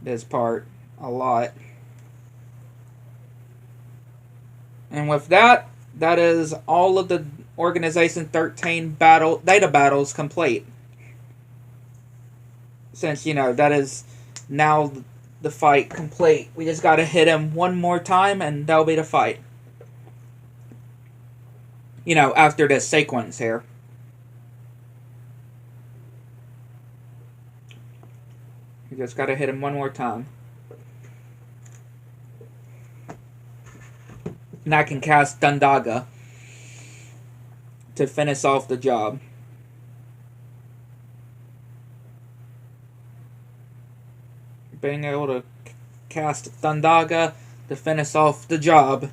this part a lot. And with that, that is all of the Organization 13 data battles complete. Since, you know, that is now the fight complete. We just gotta hit him one more time and that'll be the fight. You know, after this sequence here. You just gotta hit him one more time. And I can cast Thundaga to finish off the job. Being able to cast Thundaga to finish off the job.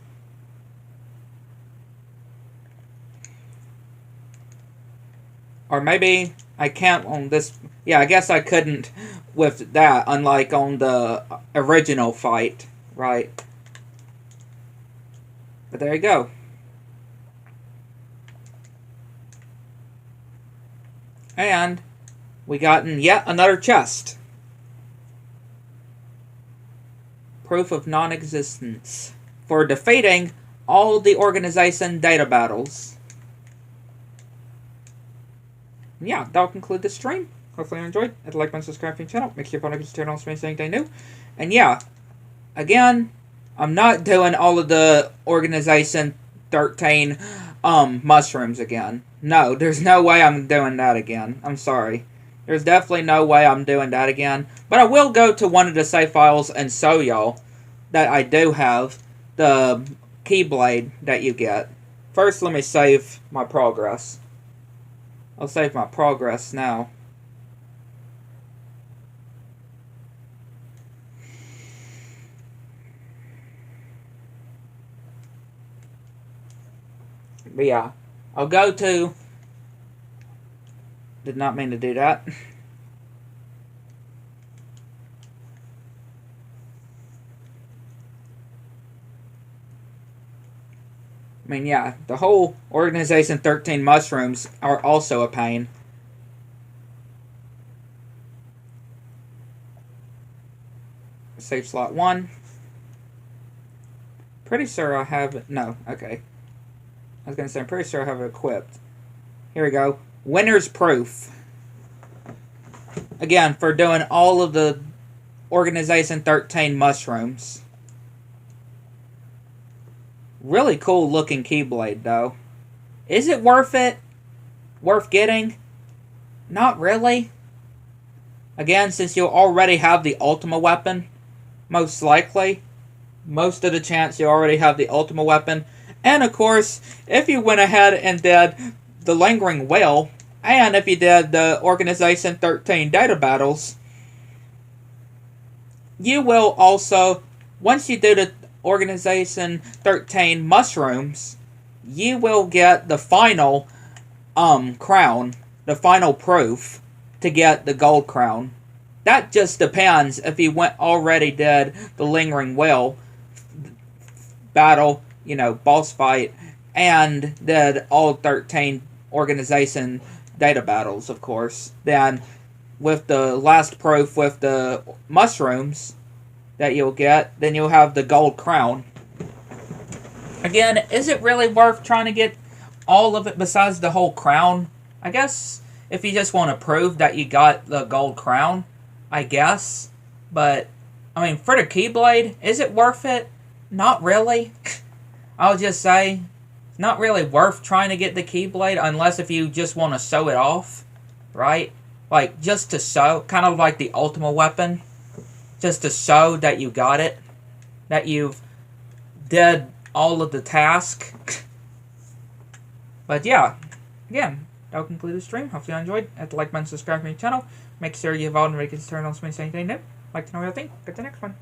Or maybe I can't on this. Yeah, I guess I couldn't with that, unlike on the original fight, right? But there you go. And we gotten yet another chest. Proof of non-existence. For defeating all the organization data battles. Yeah, that'll conclude this stream. Hopefully you enjoyed. Hit the like button, subscribe to the channel. Make sure your phone to turn on so anything new. And yeah, again, I'm not doing all of the Organization 13 mushrooms again. No, there's no way I'm doing that again. I'm sorry. There's definitely no way I'm doing that again. But I will go to one of the save files and show y'all that I do have the Keyblade that you get. First, let me save my progress. I'll save my progress now. But yeah, I'll go to... Did not mean to do that. I mean, yeah, the whole Organization 13 mushrooms are also a pain. Save slot 1. Pretty sure I have it. No, okay. I was going to say, I'm pretty sure I have it equipped. Here we go. Winner's Proof. Again, for doing all of the Organization 13 mushrooms. Really cool looking Keyblade, though. Is it worth it? Worth getting? Not really. Again, since you already have the Ultima weapon, most likely. Most of the chance you already have the Ultima weapon. And of course, if you went ahead and did the Lingering Will, and if you did the Organization 13 data battles, you will also, once you do the Organization 13 mushrooms, you will get the final crown, the final proof to get the gold crown. That just depends if you already did the Lingering Will battle, you know, boss fight, and did all 13 Organization data battles, of course. Then, with the last proof with the mushrooms that you'll get, then you'll have the gold crown. Again, is it really worth trying to get all of it besides the whole crown? I guess if you just want to prove that you got the gold crown, I guess. But, I mean, for the Keyblade, is it worth it? Not really. I'll just say, it's not really worth trying to get the Keyblade unless if you just want to show it off, right? Like, just to show, kind of like the Ultima weapon, just to show that you got it, that you've did all of the task. But yeah, again, that'll conclude the stream. Hopefully you enjoyed. Hit the like button, subscribe to my channel. Make sure you've all notifications turned on so you miss anything new. Like to know what you think. Get the next one.